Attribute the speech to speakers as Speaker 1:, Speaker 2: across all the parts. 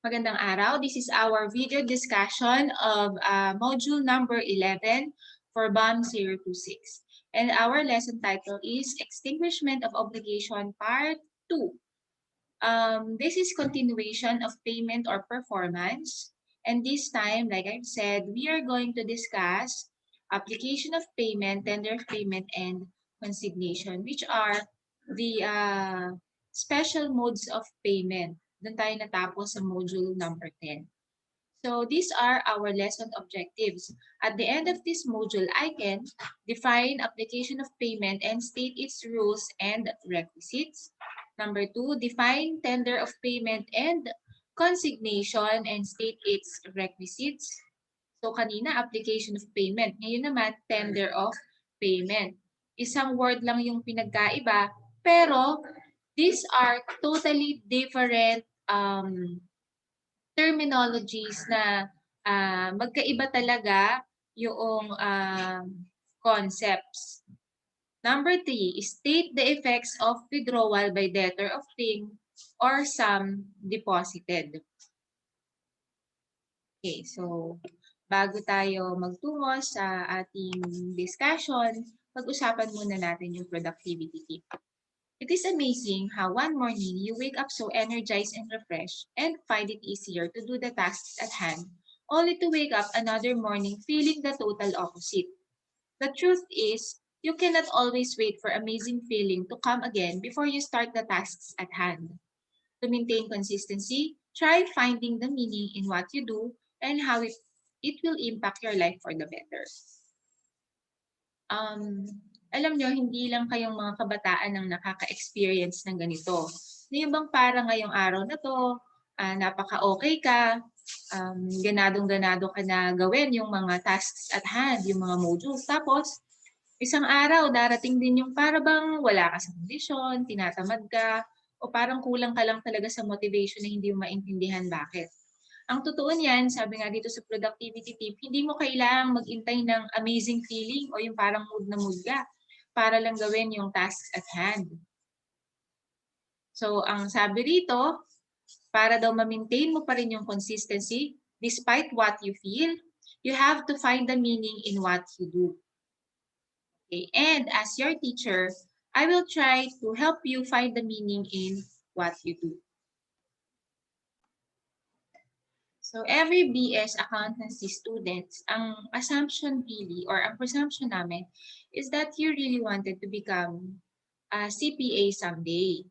Speaker 1: Magandang araw. This is our video discussion of module number 11 for BOM 026. And our lesson title is Extinguishment of Obligation Part 2. This is continuation of payment or performance. And this time, like I said, we are going to discuss application of payment, tender of payment, and consignation, which are the special modes of payment. Doon tayo natapos sa module number 10. So these are our lesson objectives. At the end of this module, I can define application of payment and state its rules and requisites. Number 2, define tender of payment and consignation and state its requisites. So kanina, application of payment. Ngayon naman, tender of payment. Isang word lang yung pinagkaiba, pero these are totally different terminologies na magkaiba talaga yung concepts. Number 3, state the effects of withdrawal by debtor of thing or sum deposited. Okay, so bago tayo magtungo sa ating discussion, pag-usapan muna natin yung productivity tip. It is amazing how one morning you wake up so energized and refreshed and find it easier to do the tasks at hand, only to wake up another morning feeling the total opposite. The truth is, you cannot always wait for amazing feeling to come again before you start the tasks at hand. To maintain consistency, try finding the meaning in what you do and how it will impact your life for the better. Alam nyo, hindi lang kayong mga kabataan ang nakaka-experience ng ganito. Yung bang para ngayong araw na to, napaka-okay ka, ganadong-ganado ka na gawin yung mga tasks at hand, yung mga modules. Tapos, isang araw, darating din yung para bang wala ka sa kondisyon, tinatamad ka, o parang kulang ka lang talaga sa motivation na hindi mo maintindihan bakit. Ang totoo niyan, sabi nga dito sa productivity tip, hindi mo kailangang mag-intay ng amazing feeling o yung parang mood na mood ka para lang gawin yung tasks at hand. So, ang sabi rito, para daw ma-maintain mo pa rin yung consistency, despite what you feel, you have to find the meaning in what you do. Okay, and as your teacher, I will try to help you find the meaning in what you do. So every BS accountancy students, ang assumption really or ang presumption namin is that you really wanted to become a CPA someday.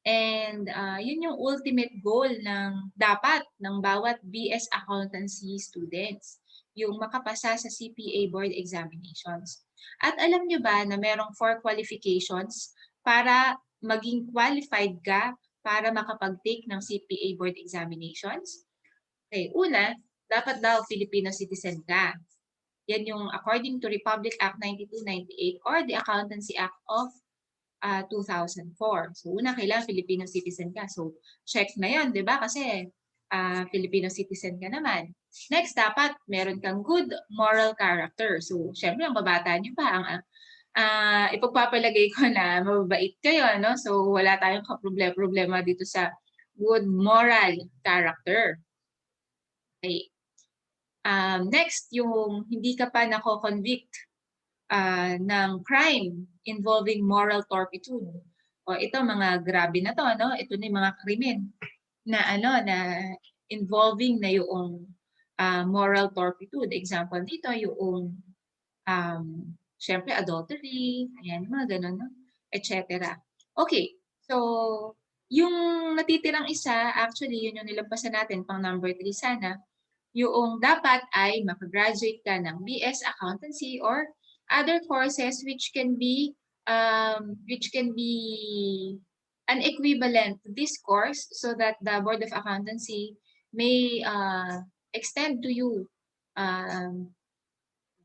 Speaker 1: And yun yung ultimate goal ng dapat ng bawat BS accountancy students, yung makapasa sa CPA board examinations. At alam nyo ba na merong 4 qualifications para maging qualified ka para makapag-take ng CPA board examinations? Okay, una, dapat daw Filipino citizen ka. Yan yung according to Republic Act 9298 or the Accountancy Act of 2004. So una, kailangan Filipino citizen ka. So check na yun, di ba? Kasi Filipino citizen ka naman. Next, dapat meron kang good moral character. So syempre, ang babata nyo pa, ang ipagpapalagay ko na mababait kayo, no? So wala tayong problema dito sa good moral character. Okay. Next, yung hindi ka pa nako-convict ng crime involving moral turpitude. O ito, mga grabe na to, no? Ito na yung mga krimen na na involving na yung moral turpitude. Example dito, yung syempre adultery, ayan, mga ganun, no? Etc. Okay, so yung natitirang isa, actually, yun yung nilampasan natin pang number 3 sana, yung dapat ay makagraduate ka ng BS Accountancy or other courses which can be an equivalent to this course so that the Board of Accountancy may extend to you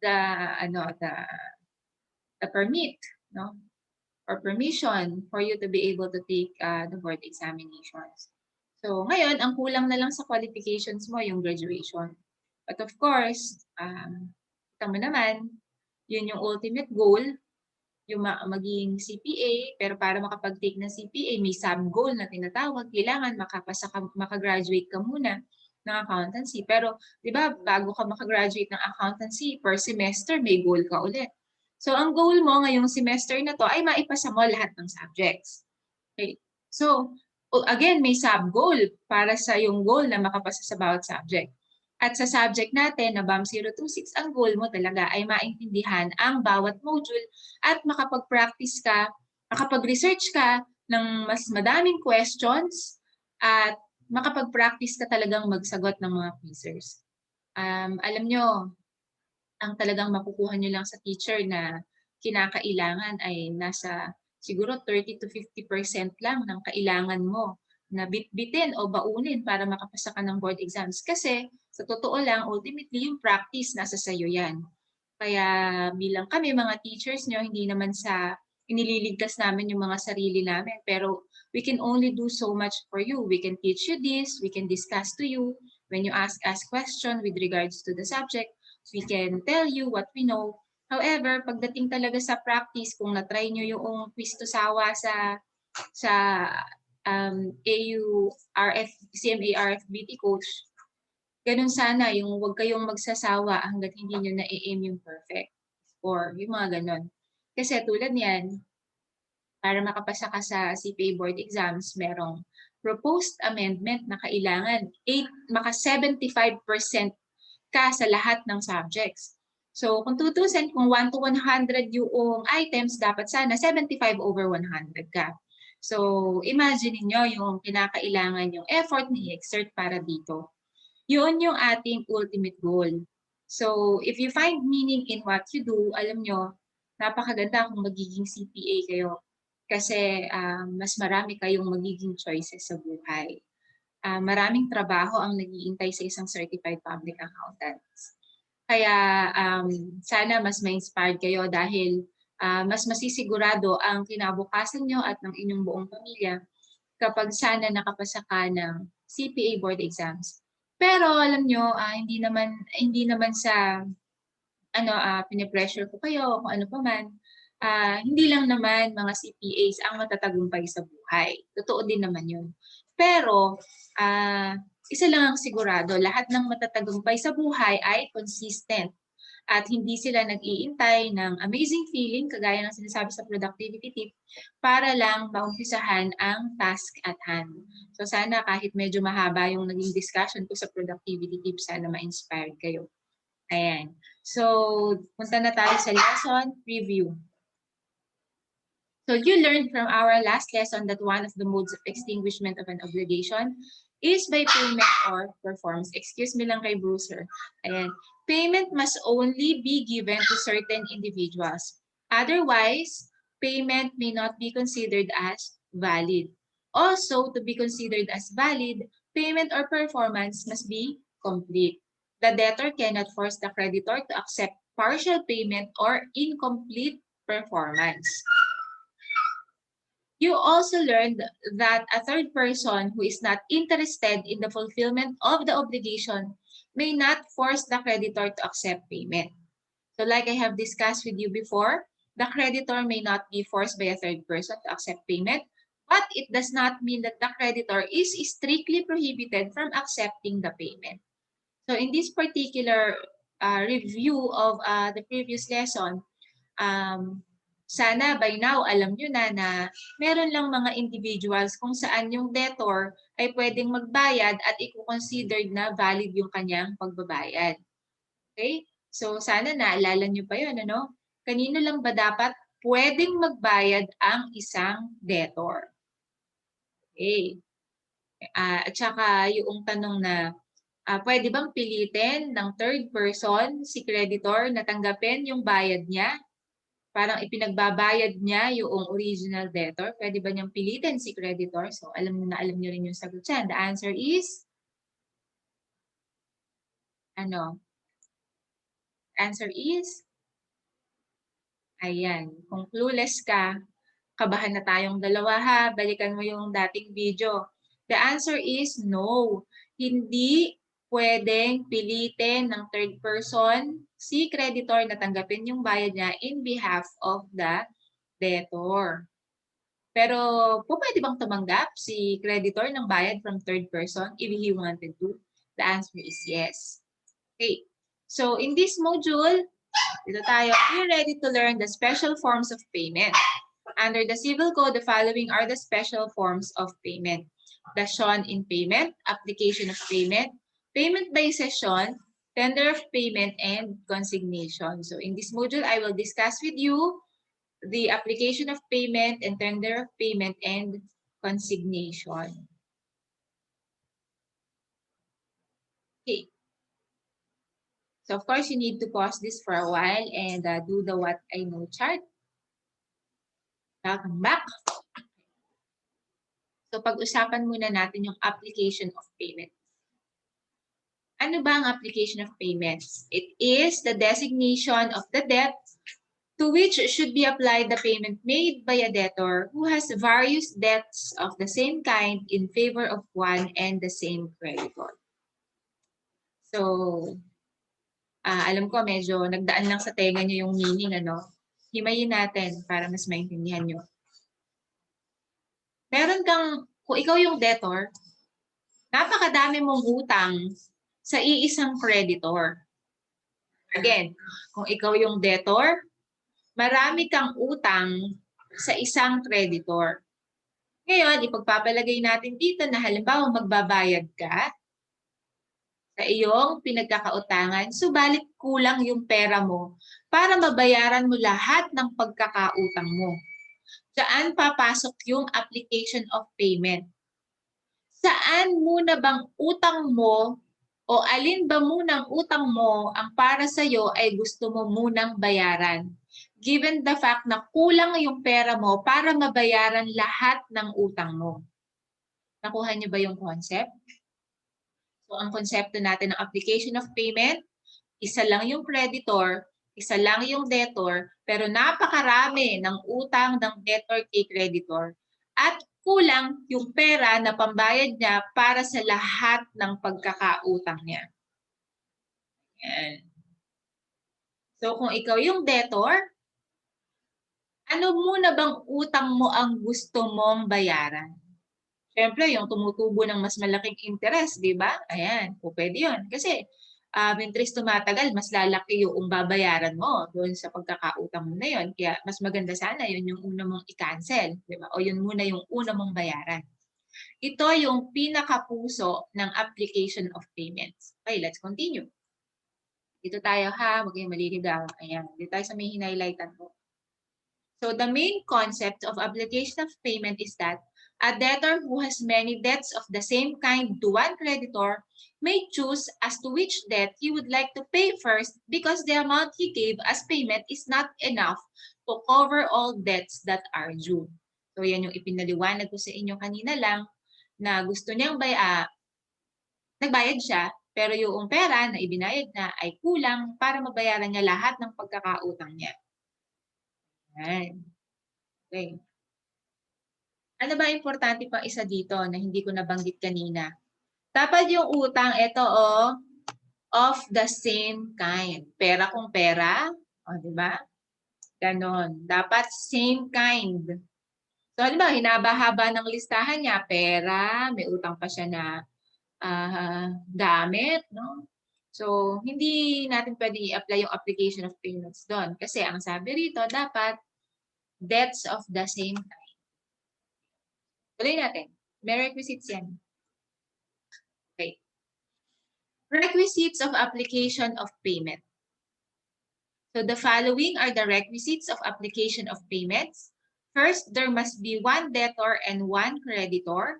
Speaker 1: the permit, no, or permission for you to be able to take the board examinations. So ngayon, ang kulang na lang sa qualifications mo yung graduation. But of course, kita mo naman, yun yung ultimate goal. yung maging CPA, pero para makapag-take ng CPA, may sub-goal na tinatawag, kailangan makagraduate ka muna ng accountancy. Pero, di ba, bago ka makagraduate ng accountancy, per semester, may goal ka ulit. So, ang goal mo ngayong semester na to ay maipasa mo lahat ng subjects. Okay. So, again, may sub-goal para sa yung goal na makapasa sa bawat subject. At sa subject natin na BAM 026, ang goal mo talaga ay maintindihan ang bawat module at makapag-practice ka, makapag-research ka ng mas madaming questions at makapag-practice ka talagang magsagot ng mga quizzers. Alam nyo, ang talagang makukuha nyo lang sa teacher na kinakailangan ay nasa siguro 30 to 50% lang ng kailangan mo na bitbitin o baunin para makapasa ka ng board exams. Kasi sa totoo lang, ultimately yung practice nasa sayo yan. Kaya bilang kami mga teachers nyo, hindi naman sa inililigtas namin yung mga sarili namin. Pero we can only do so much for you. We can teach you this, we can discuss to you. When you ask us question with regards to the subject, we can tell you what we know. However, pagdating talaga sa practice, kung na-try nyo yung quiz to sawa sa AU, RF, CMA, RFBT coach, ganun sana, yung huwag kayong magsasawa hanggat hindi nyo na-aim yung perfect or yung mga ganun. Kasi tulad niyan, para makapasa ka sa CPA board exams, merong proposed amendment na kailangan maka 75% ka sa lahat ng subjects. So, kung tutusin, kung 1 to 100 yung items, dapat sana 75 over 100 ka. So, imagine niyo yung kinakailangan yung effort na i-exert para dito. Yun yung ating ultimate goal. So, if you find meaning in what you do, alam nyo, napakaganda kung magiging CPA kayo. Kasi mas marami kayong magiging choices sa buhay. Maraming trabaho ang nag-iintay sa isang certified public accountant. Kaya sana mas ma-inspired kayo dahil mas masisigurado ang kinabukasan nyo at ng inyong buong pamilya kapag sana nakapasa ka ng CPA board exams. Pero alam nyo, hindi naman sa pinipressure ko kayo kung ano pa man. Hindi lang naman mga CPAs ang matatagumpay sa buhay. Totoo din naman yun. Pero, isa lang ang sigurado, lahat ng matatagumpay sa buhay ay consistent. At hindi sila nag-iintay ng amazing feeling, kagaya ng sinasabi sa productivity tip, para lang maumpisahan ang task at hand. So sana kahit medyo mahaba yung naging discussion ko sa productivity tip, sana ma-inspired kayo. Ayan. So, punta na tayo sa lesson review. So you learned from our last lesson that one of the modes of extinguishment of an obligation is by payment or performance. Excuse me lang kay Bruiser. Ayan. Payment must only be given to certain individuals. Otherwise, payment may not be considered as valid. Also, to be considered as valid, payment or performance must be complete. The debtor cannot force the creditor to accept partial payment or incomplete performance. You also learned that a third person who is not interested in the fulfillment of the obligation may not force the creditor to accept payment. So like I have discussed with you before, the creditor may not be forced by a third person to accept payment, but it does not mean that the creditor is strictly prohibited from accepting the payment. So in this particular review of the previous lesson, sana by now alam nyo na meron lang mga individuals kung saan yung debtor ay pwedeng magbayad at i-considered na valid yung kanyang pagbabayad. Okay? So sana naalala nyo pa yun, ano? Kanino lang ba dapat pwedeng magbayad ang isang debtor? Okay. At saka yung tanong na pwede bang pilitin ng third person si creditor na tanggapin yung bayad niya? Parang ipinagbabayad niya yung original debtor. Pwede ba niyang pilitin si creditor? So, alam niyo rin yung sagot dyan. The answer is, Answer is, ayan. Kung clueless ka, kabahan na tayong dalawa ha. Balikan mo yung dating video. The answer is no. Hindi pwedeng pilitin ng third person si creditor na tanggapin yung bayad niya in behalf of the debtor. Pero pwede bang tumanggap si creditor ng bayad from third person if he wanted to? The answer is yes. Okay. So in this module, dito tayo, we're ready to learn the special forms of payment. Under the Civil Code, the following are the special forms of payment. Dation in payment, application of payment, payment by session, tender of payment, and consignation. So in this module, I will discuss with you the application of payment and tender of payment and consignation. Okay. So of course, you need to pause this for a while and do the what I know chart. Welcome back. So pag-usapan muna natin yung application of payment. Ano ba ang application of payments? It is the designation of the debt to which should be applied the payment made by a debtor who has various debts of the same kind in favor of one and the same creditor. So, alam ko medyo nagdaan lang sa tenga nyo yung meaning, ano? Himayin natin para mas maintindihan nyo. Meron kang, kung ikaw yung debtor, napakadami mong utang sa iisang creditor. Again, kung ikaw yung debtor, marami kang utang sa isang creditor. Ngayon, ipagpapalagay natin dito na halimbawa magbabayad ka sa iyong pinagkakautangan, subalit kulang yung pera mo para mabayaran mo lahat ng pagkakautang mo. Saan papasok yung application of payment? Saan muna bang utang mo o alin ba munang utang mo ang para sa'yo ay gusto mo munang bayaran? Given the fact na kulang yung pera mo para mabayaran lahat ng utang mo. Nakuha niyo ba yung concept? So, ang konsepto natin ng application of payment, isa lang yung creditor, isa lang yung debtor, pero napakarami ng utang ng debtor kay creditor. At kulang yung pera na pambayad niya para sa lahat ng pagkakautang niya. Yan. So, kung ikaw yung debtor, ano muna bang utang mo ang gusto mong bayaran? Siyempre, yung tumutubo ng mas malaking interest, di ba? Ayan, po pwede yun. Kasi, interest tumatagal, mas lalaki yung babayaran mo doon sa pagkakautang mo na yun. Kaya, mas maganda sana yun yung una mong i-cancel, di ba? O yun muna yung una mong bayaran. Ito yung pinakapuso ng application of payments. Okay, let's continue. Dito tayo ha, huwag kayong maliligaw. Ayan, dito tayo sa may hinighlightan ko. So the main concept of application of payment is that a debtor who has many debts of the same kind to one creditor may choose as to which debt he would like to pay first because the amount he gave as payment is not enough to cover all debts that are due. So yan yung ipinaliwanag ko sa inyo kanina lang na gusto niyang nagbayad siya pero yung pera na ibinayad na ay kulang para mabayaran niya lahat ng pagkakautang niya. Ayan. Okay. Ano ba importante pang isa dito na hindi ko nabanggit kanina? Dapat yung utang, ito of the same kind. Pera kung pera, di ba? Ganon. Dapat same kind. So, halimbawa, hinaba-haba ng listahan niya, pera, may utang pa siya na gamit, no? So, hindi natin pwede i-apply yung application of payments doon. Kasi ang sabi rito, dapat debts of the same kind. Tuloy natin. May requisites yan. Okay. Requisites of application of payment. So the following are the requisites of application of payments. First, there must be one debtor and one creditor.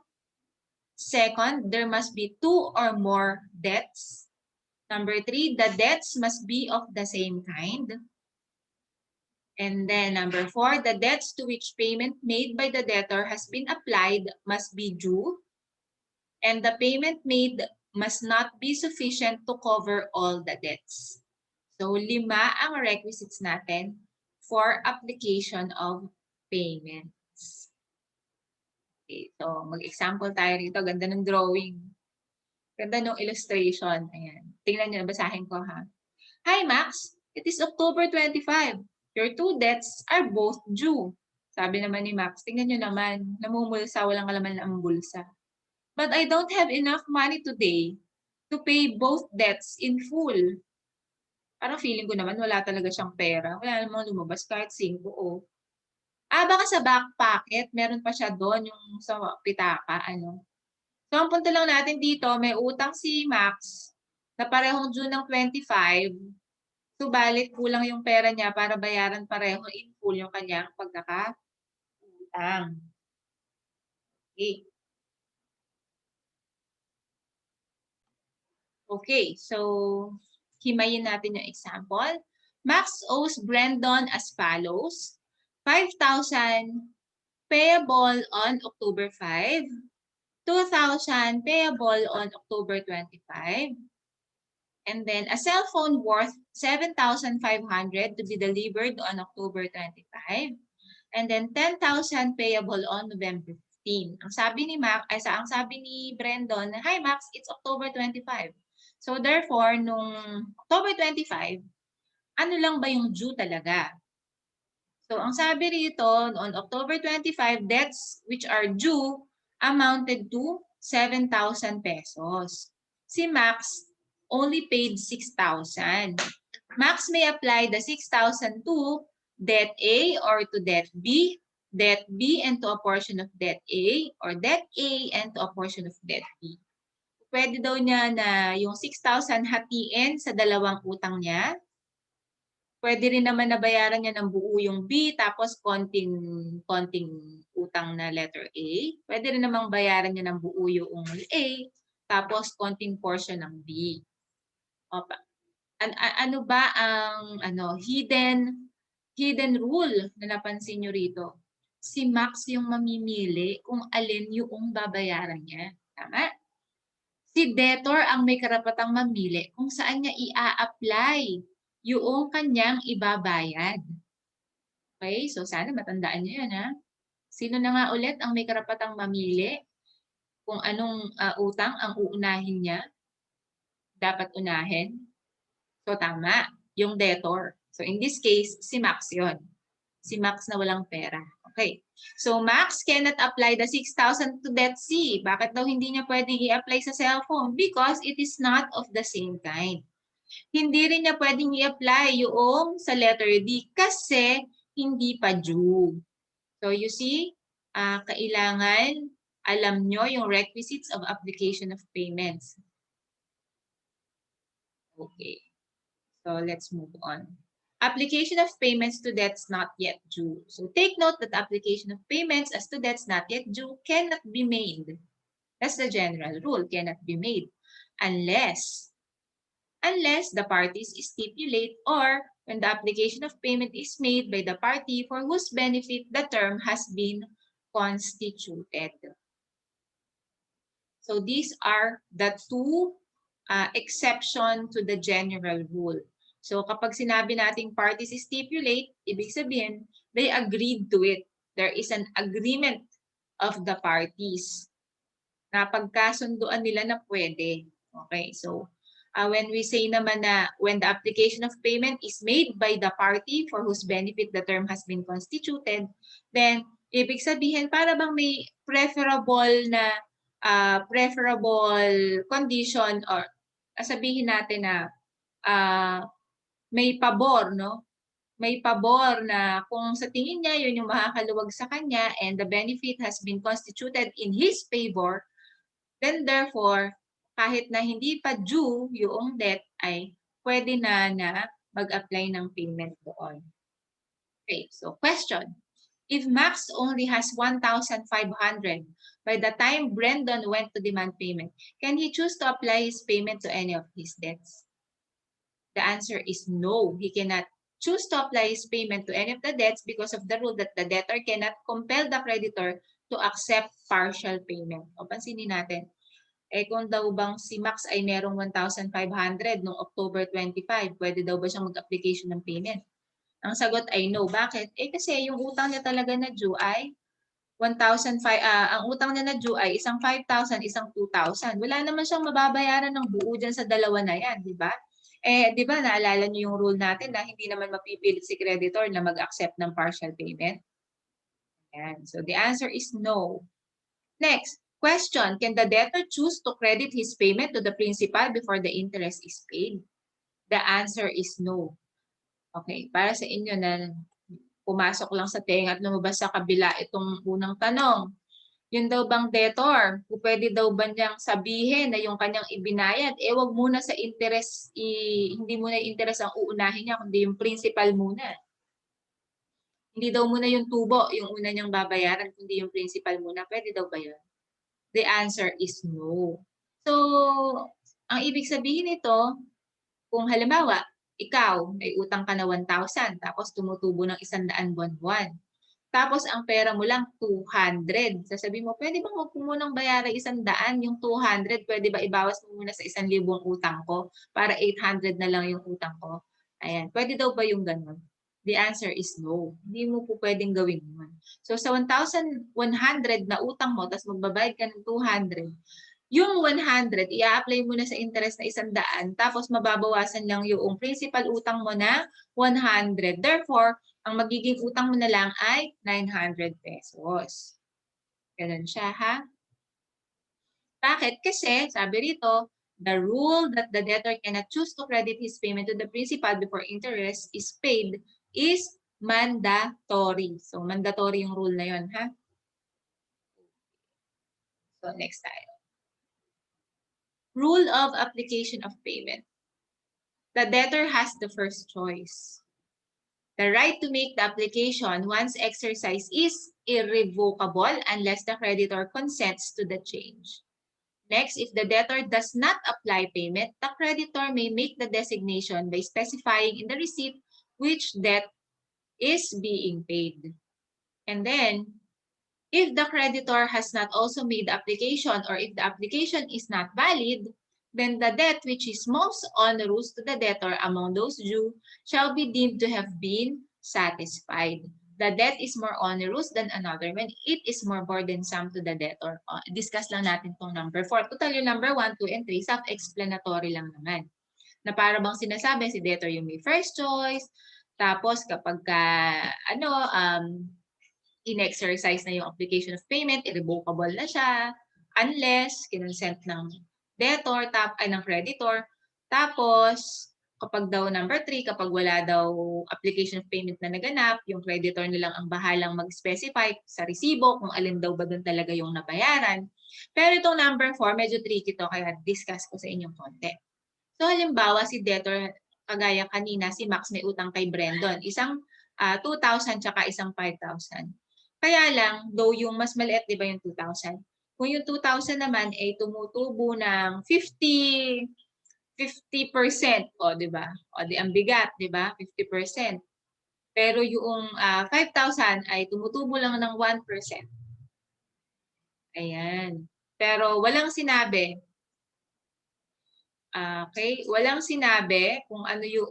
Speaker 1: Second, there must be two or more debts. Number 3, the debts must be of the same kind. And then number 4, the debts to which payment made by the debtor has been applied must be due. And the payment made must not be sufficient to cover all the debts. So 5 ang requisites natin for application of payments. Okay, so mag-example tayo rito. Ganda ng drawing. Ganda ng illustration. Ayan. Tingnan nyo, basahin ko ha. Hi Max, it is October 25. Your two debts are both due. Sabi naman ni Max, tingnan nyo naman, namumulsa, walang kalaman ang bulsa. But I don't have enough money today to pay both debts in full. Parang feeling ko naman wala talaga siyang pera. Wala namang lumabas kahit 5 o. Baka sa back pocket, meron pa siya doon yung sa pitaka, ano. So, ang punto lang natin dito, may utang si Max na parehong due ng 25. Subalit kulang yung pera niya para bayaran pareho in full yung kanyang pagkakautang. Okay. Okay, so himayin natin yung example. Max owes Brandon as follows. 5,000 payable on October 5, 2,000 payable on October 25, and then a cell phone worth 7,500 to be delivered on October 25, and then 10,000 payable on November 15. Ang sabi ni ang sabi ni Brandon, "Hi Max, it's October 25." So therefore, nung October 25, ano lang ba yung due talaga? So ang sabi rito, on October 25, debts which are due amounted to 7,000 pesos. Si Max only paid 6,000. Max may apply the 6,000 to debt A or to debt B and to a portion of debt A, or debt A and to a portion of debt B. Pwede daw niya na yung 6,000 hatiin sa dalawang utang niya. Pwede rin naman na bayaran niya ng buo yung B tapos konting utang na letter A. Pwede rin namang bayaran niya ng buo yung A tapos konting portion ng B. Opa. Ano ba ang hidden rule na napansin niyo rito? Si Max yung mamimili kung alin yung babayaran niya. Tama? Si debtor ang may karapatang mamili kung saan niya i-apply yung kanyang ibabayad. Okay? So sana matandaan niyo yan, ha? Sino na nga ulit ang may karapatang mamili kung anong utang ang uunahin niya? Dapat unahin? So tama, yung debtor. So in this case, si Max yon. Si Max na walang pera. Okay. So Max cannot apply the 6,000 to debt C. Bakit daw hindi niya pwedeng i-apply sa cellphone? Because it is not of the same kind. Hindi rin niya pwedeng i-apply yung sa letter D kasi hindi pa due. So you see, kailangan alam nyo yung requisites of application of payments. Okay. So let's move on. Application of payments to debts not yet due. So take note that application of payments as to debts not yet due cannot be made. That's the general rule, cannot be made unless the parties stipulate or when the application of payment is made by the party for whose benefit the term has been constituted. So these are the two exception to the general rule. So kapag sinabi nating parties stipulate, ibig sabihin, they agreed to it. There is an agreement of the parties na pagkasunduan nila na pwede. Okay, so when we say naman na when the application of payment is made by the party for whose benefit the term has been constituted, then ibig sabihin para bang may preferable condition, or sabihin natin na may pabor, no? May pabor na kung sa tingin niya yun yung makakaluwag sa kanya and the benefit has been constituted in his favor, then therefore, kahit na hindi pa due yung debt ay pwede na mag-apply ng payment doon. Okay, so question. If Max only has 1,500 by the time Brendan went to demand payment, can he choose to apply his payment to any of his debts? The answer is no. He cannot choose to apply his payment to any of the debts because of the rule that the debtor cannot compel the creditor to accept partial payment. O pansinin natin, kung daw bang si Max ay merong 1,500 noong October 25, pwede daw ba siyang mag-application ng payment? Ang sagot ay no. Bakit? Kasi yung utang niya talaga na due ay 1,500, ang utang niya na due ay isang 5,000, isang 2,000. Wala naman siyang mababayaran ng buo dyan sa dalawa na yan, di ba? Di ba, naalala niyo yung rule natin na hindi naman mapipilit si creditor na mag-accept ng partial payment? Ayan. So the answer is no. Next, question, can the debtor choose to credit his payment to the principal before the interest is paid? The answer is no. Okay, para sa inyo na pumasok lang sa tenga at lumabas sa kabila itong unang tanong. Yun daw bang debtor, pwede daw ba niyang sabihin na yung kanyang ibinayad, wag muna sa interest, hindi muna yung interest ang uunahin niya, kundi yung principal muna. Hindi daw muna yung tubo, yung una niyang babayaran, kundi yung principal muna. Pwede daw ba yun? The answer is no. So, ang ibig sabihin nito, kung halimbawa, ikaw, may utang ka na 1,000, tapos tumutubo ng 100 buwan-buwan. Tapos ang pera mo lang 200. Sasabihin mo, pwede bang huwag mo munang bayaran 100? Yung 200, pwede ba ibawas mo muna sa 1,000 utang ko para 800 na lang yung utang ko? Ayan. Pwede daw ba yung ganun? The answer is no. Hindi mo po pwedeng gawin yun. So sa 1,100 na utang mo, tapos magbabayad ka ng 200, yung 100, i-apply mo na sa interest na 100, tapos mababawasan lang yung principal utang mo na 100. Therefore, ang magiging utang mo na lang ay 900 pesos. Ganun siya, ha? Bakit? Kasi, sabi rito, the rule that the debtor cannot choose to credit his payment to the principal before interest is paid is mandatory. So, mandatory yung rule na yun, ha? So, next tayo. Rule of application of payment. The debtor has the first choice. The right to make the application once exercised is irrevocable unless the creditor consents to the change. Next, if the debtor does not apply payment, the creditor may make the designation by specifying in the receipt which debt is being paid. And then, if the creditor has not also made the application or if the application is not valid, then the debt which is most onerous to the debtor among those due shall be deemed to have been satisfied. The debt is more onerous than another when it is more burdensome to the debtor. Discuss lang natin itong number 4. Total yung number 1, 2, and 3, self-explanatory lang naman. Na para bang sinasabi, si debtor yung may first choice, tapos kapag in-exercise na yung application of payment, irrevocable na siya, unless kinonsent ng debtor, ng creditor. Tapos, kapag daw number 3, kapag wala daw application of payment na naganap, yung creditor na lang ang bahalang mag-specify sa resibo kung alin daw ba doon talaga yung nabayaran. Pero itong number 4, medyo tricky to, kaya discuss ko sa inyong konti. So, halimbawa, si debtor, kagaya kanina, si Max may utang kay Brandon. Isang 2,000 tsaka isang 5,000. Kaya lang, though yung mas maliit, di ba yung 2,000? Kung yung 2,000 naman ay tumutubo ng 50%, o di ba? O di ang bigat, di ba? 50%. Pero yung 5,000 ay tumutubo lang ng 1%. Ayan. Pero walang sinabi. Okay, walang sinabi kung ano yung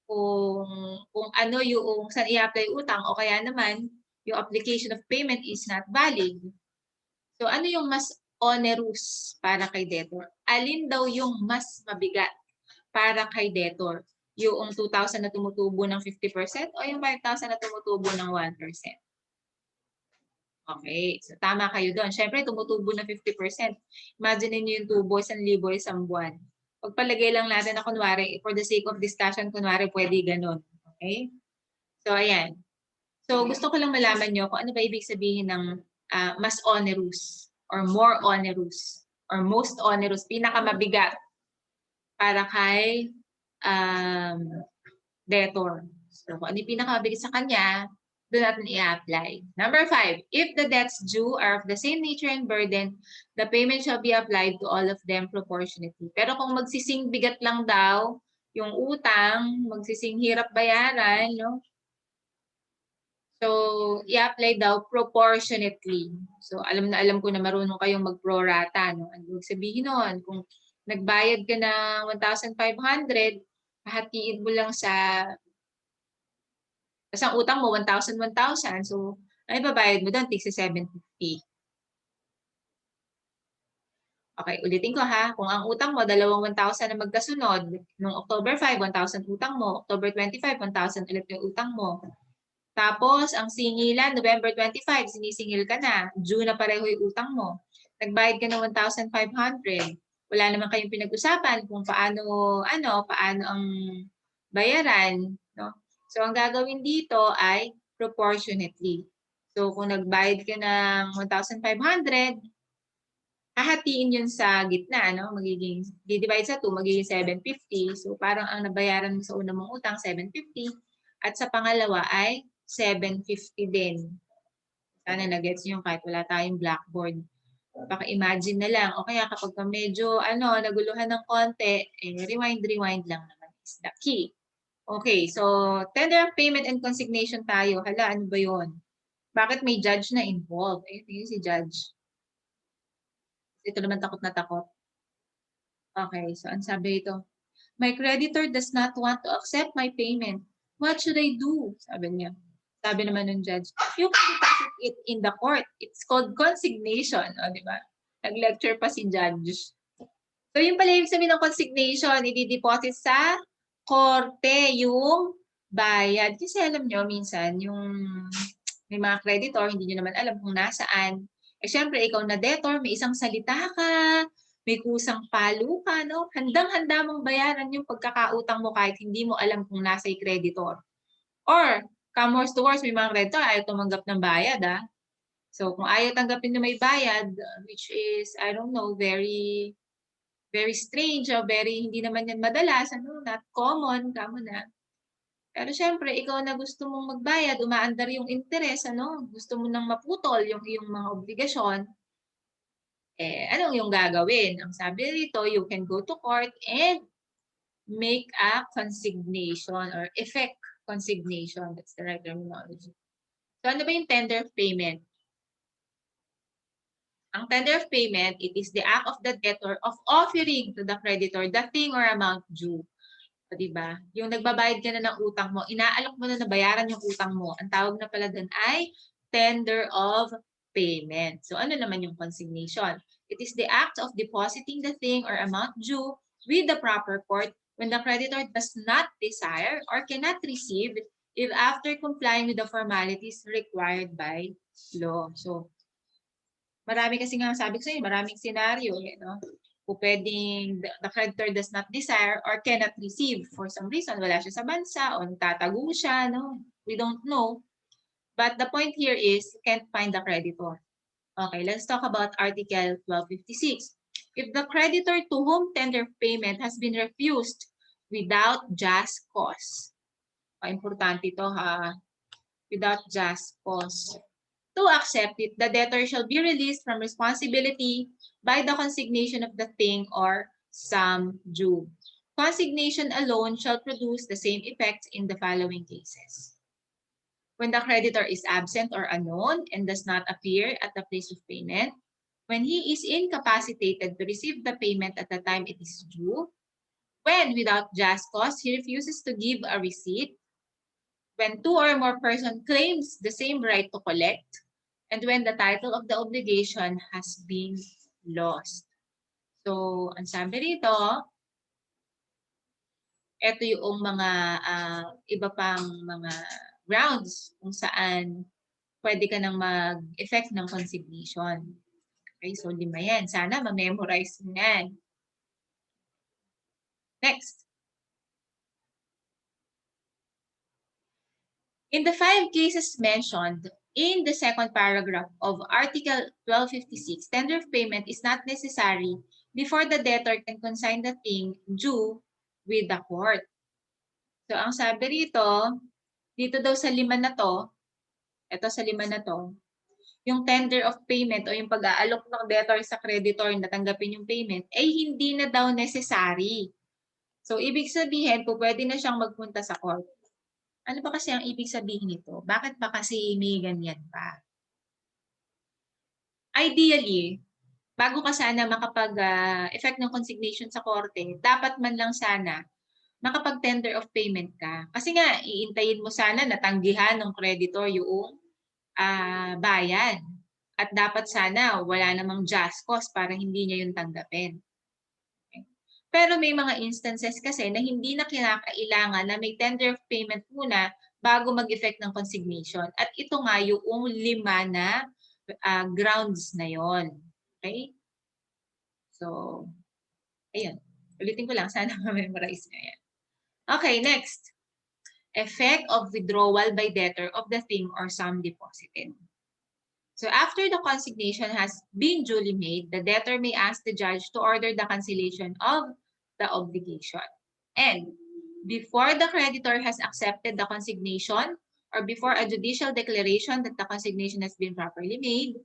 Speaker 1: kung ano yung saan i-apply utang o kaya naman yung application of payment is not valid. So ano yung mas onerous para kay debtor? Alin daw yung mas mabigat para kay debtor? Yung 2,000 na tumutubo ng 50% o yung 5,000 na tumutubo ng 1%? Okay, so tama kayo doon. Siyempre, tumutubo ng 50%. Imagine niyo yung tubo, 1,000 isang buwan. Pagpalagay lang natin na kunwari, for the sake of discussion, kunwari pwede ganun. Okay? So, ayan. So, gusto ko lang malaman nyo kung ano ba ibig sabihin ng mas onerous or more onerous or most onerous, pinakamabigat para kay debtor. So, kung ano yung pinakamabigat sa kanya, doon natin i-apply. Number 5, if the debts due are of the same nature and burden, the payment shall be applied to all of them proportionately. Pero kung magsising bigat lang daw, yung utang, magsising hirap bayaran, no? So, i-apply daw proportionately. So, alam ko na marunong kayong mag-prorata, no? Ano ibig sabihin nun? Kung nagbayad ka ng 1,500, hahatiin mo lang sa kasi ang utang mo, 1,000, 1,000. So, ay babayad mo doon, tigsi 750. Okay, ulitin ko ha. Kung ang utang mo, dalawang 1,000 na magkasunod, noong October 5, 1,000 utang mo. October 25, 1,000 ulit yung utang mo. Tapos, ang singilan, November 25, sinisingil ka na. Due na pareho yung utang mo. Nagbayad ka ng 1,500. Wala naman kayong pinag-usapan kung paano ang bayaran. No? So, ang gagawin dito ay proportionately. So, kung nagbayad ka ng 1,500, hahatiin yun sa gitna, no? Magiging, divide sa 2, magiging 750. So, parang ang nabayaran mo sa una mong utang, 750. At sa pangalawa ay 750 din. Sana na-gets nyo kahit wala tayong blackboard. Baka-imagine na lang. O kaya kapag medyo naguluhan ng konti, rewind lang naman is the key. Okay, so tender of payment and consignation tayo. Hala, ano ba yun? Bakit may judge na involved? Tingin si judge. Ito naman takot na takot. Okay, so ang sabi ito, my creditor does not want to accept my payment. What should I do? Sabi niya. Sabi naman ng judge, you can deposit it in the court. It's called consignation. O, di ba? Nag-lecture pa si judge. So, yung pala yung sabihin ng consignation, i-deposit sa korte yung bayad. Kasi alam nyo, minsan, yung may mga creditor, hindi nyo naman alam kung nasaan. Eh, syempre, ikaw na debtor, may isang salita ka, may kusang palo ka, no? Handang-handa mong bayaran yung pagkakautang mo kahit hindi mo alam kung nasa yung creditor. Or, come worse to worse, may mga creditor ayaw tumanggap ng bayad, ah. So, kung ayaw tanggapin na may bayad, which is, I don't know, very strange, o very hindi naman yan madalas, not common, kamo na. Pero syempre, ikaw na gusto mong magbayad, umaandar yung interes, gusto mo nang maputol yung mga obligasyon, anong yung gagawin? Ang sabi rito, you can go to court and make a consignation or effect consignation. That's the right terminology. So, ano ba yung tender of payment? Ang tender of payment, it is the act of the debtor of offering to the creditor the thing or amount due. O, diba? Yung nagbabayad ka na ng utang mo, inaalok mo na nabayaran yung utang mo. Ang tawag na pala dun ay tender of payment. So, ano naman yung consignation? It is the act of depositing the thing or amount due with the proper court when the creditor does not desire or cannot receive if after complying with the formalities required by law. So, marami kasi nga sabi ko sa inyo, maraming senaryo, no? Kung pwedeng the creditor does not desire or cannot receive for some reason, wala siya sa bansa o tatago siya, no? We don't know. But the point here is, you can't find the creditor. Okay, let's talk about Article 1256. If the creditor to whom tender payment has been refused without just cause. Importante ito ha. Without just cause. To accept it, the debtor shall be released from responsibility by the consignation of the thing or sum due. Consignation alone shall produce the same effects in the following cases. When the creditor is absent or unknown and does not appear at the place of payment, when he is incapacitated to receive the payment at the time it is due, when without just cause he refuses to give a receipt, when two or more persons claims the same right to collect, and when the title of the obligation has been lost. So, ang sabi rito, ito yung mga iba pang mga grounds kung saan pwede ka nang mag-effect ng consignation. Okay, so 5 yan. Sana ma-memorize mo yan. Next. In the 5 cases mentioned in the second paragraph of Article 1256, tender of payment is not necessary before the debtor can consign the thing due with the court. So, ang sabi rito, dito daw sa 5 na to, ito sa 5 na to, yung tender of payment o yung pag-aalok ng debtor sa creditor na tanggapin yung payment, ay hindi na daw necessary. So, ibig sabihin, po pwede na siyang magpunta sa court. Ano ba kasi ang ibig sabihin nito? Bakit ba kasi may ganyan pa? Ideally, bago ka sana makapag-effect ng consignation sa korte, dapat man lang sana makapag-tender of payment ka. Kasi nga, iintayin mo sana na tanggihan ng creditor yung bayad. At dapat sana wala namang just cause para hindi niya yung tanggapin. Pero may mga instances kasi na hindi na kinakailangan na may tender of payment muna bago mag-effect ng consignation. At ito nga yung 5 na grounds na yon. Okay? So, ayun. Ulitin ko lang. Sana ma-memorize nyo yan. Okay, next. Effect of withdrawal by debtor of the thing or sum deposited. So after the consignation has been duly made, the debtor may ask the judge to order the cancellation of the obligation. And before the creditor has accepted the consignation or before a judicial declaration that the consignation has been properly made,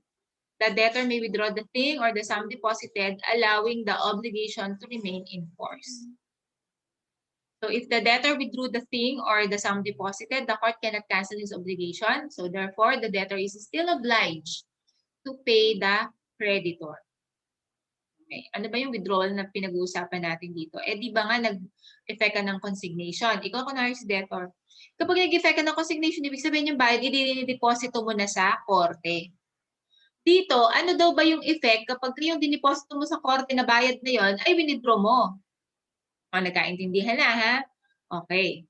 Speaker 1: the debtor may withdraw the thing or the sum deposited, allowing the obligation to remain in force. So if the debtor withdrew the thing or the sum deposited, the court cannot cancel his obligation. So therefore, the debtor is still obliged to pay the creditor. Okay. Ano ba yung withdrawal na pinag-uusapan natin dito? Eh di ba nga nag-effect ka ng consignation? Ikaw kunwari si debtor. Kapag nag-effect ka ng consignation, ibig sabihin yung bayad, i-deposito mo na sa korte. Dito, ano daw ba yung effect kapag yung dineposito mo sa korte na bayad na yon ay withdraw mo? O, nagkaintindihan na ha? Okay.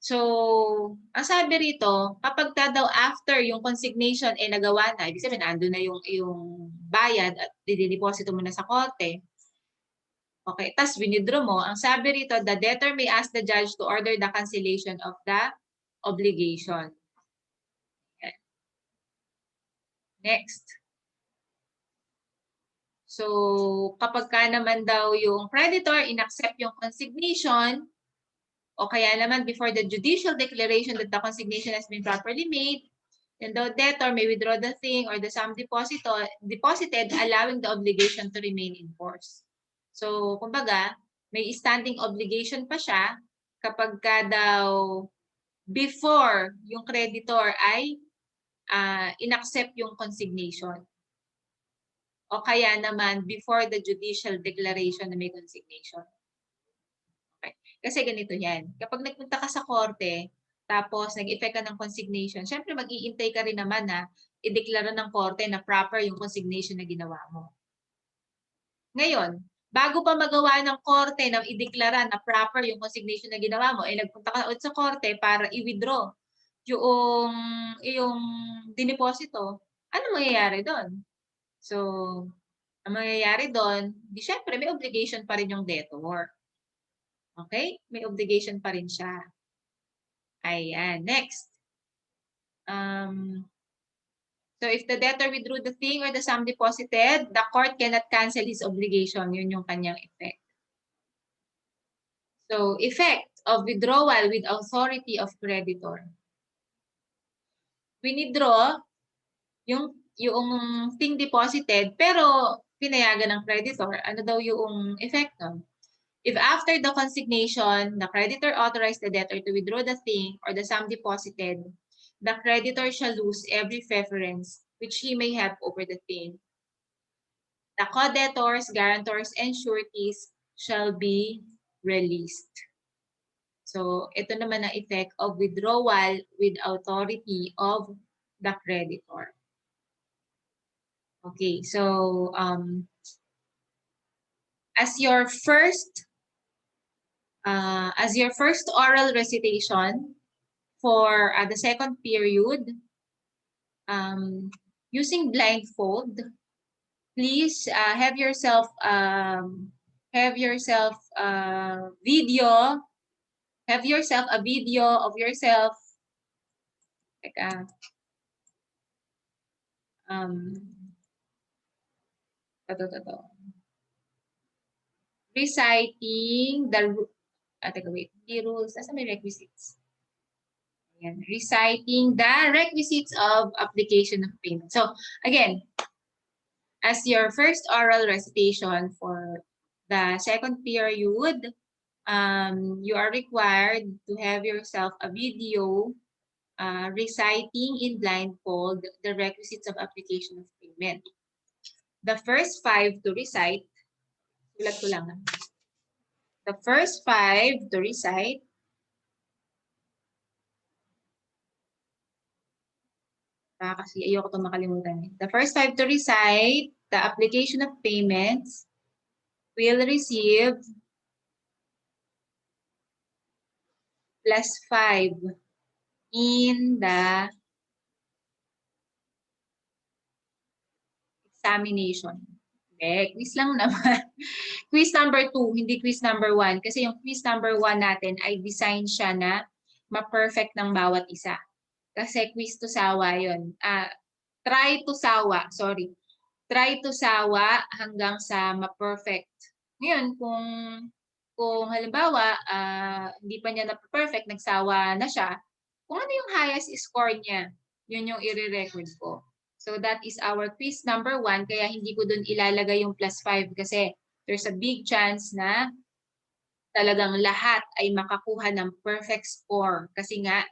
Speaker 1: So, ang sabi rito, kapag daw after yung consignation ay nagawa na, ibig sabihin, ando na yung bayad at dideposito mo na sa korte. Okay, tas withdraw mo. Ang sabi rito, the debtor may ask the judge to order the cancellation of the obligation. Okay. Next. So, kapag ka naman daw yung creditor inaccept yung consignation, o kaya naman before the judicial declaration that the consignation has been properly made, then the debtor may withdraw the thing or the sum deposited, allowing the obligation to remain in force. So, kumbaga, may standing obligation pa siya kapag ka daw before yung creditor ay inaccept yung consignation. O kaya naman before the judicial declaration na may consignation. Okay. Kasi ganito yan. Kapag nagpunta ka sa korte, tapos nag-effect ka ng consignation, syempre mag-iintay ka rin naman na ideklara ng korte na proper yung consignation na ginawa mo. Ngayon, bago pa magawa ng korte na ideklara na proper yung consignation na ginawa mo, ay nagpunta ka ulit sa korte para i-withdraw yung dineposito. Ano mangyayari doon? So, ang mangyayari doon, di syempre may obligation pa rin yung debtor. Okay? May obligation pa rin siya. Ayan. Next. So if the debtor withdrew the thing or the sum deposited, the court cannot cancel his obligation. Yun yung kanyang effect. So effect of withdrawal with authority of creditor. Withdraw yung thing deposited pero pinayagan ng creditor. Ano daw yung effect nun? If after the consignation, the creditor authorized the debtor to withdraw the thing or the sum deposited, the creditor shall lose every preference which he may have over the thing. The co-debtors, guarantors, and sureties shall be released. So, ito naman ang effect of withdrawal with authority of the creditor. Okay, so as your first oral recitation for the second period, using blindfold, please have yourself a video of yourself reciting the rules. Nasa may requisites? Ayan, reciting the requisites of application of payment. So again, as your first oral recitation for the second period, you are required to have yourself a video reciting in blindfold the requisites of application of payment. The first 5 to recite, ulat ko lang. The first 5 to recite, kasi ayoko itong makalimutan. The first 5 to recite the application of payments will receive +5 in the examination. Okay, quiz lang naman. Quiz number 2, hindi quiz number 1. Kasi yung quiz number 1 natin ay design siya na ma-perfect ng bawat isa. Kasi quiz to sawa yun. Try to sawa, sorry. Try to sawa hanggang sa ma-perfect. Ngayon, kung halimbawa, hindi pa niya na-perfect, nagsawa na siya, kung ano yung highest score niya, yun yung i-record ko. So that is our quiz number 1, kaya hindi ko dun ilalagay yung +5 kasi there's a big chance na talagang lahat ay makakuha ng perfect score. Kasi nga,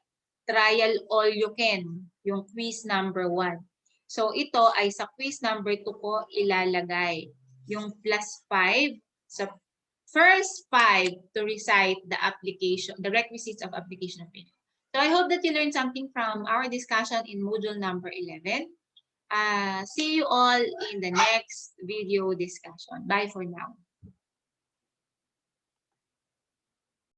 Speaker 1: trial all you can, yung quiz number 1. So ito ay sa quiz number 2 ko ilalagay yung +5 sa first 5 to recite the application, the requisites of application of video. So I hope that you learned something from our discussion in module number 11. See you all in the next video discussion. Bye for now.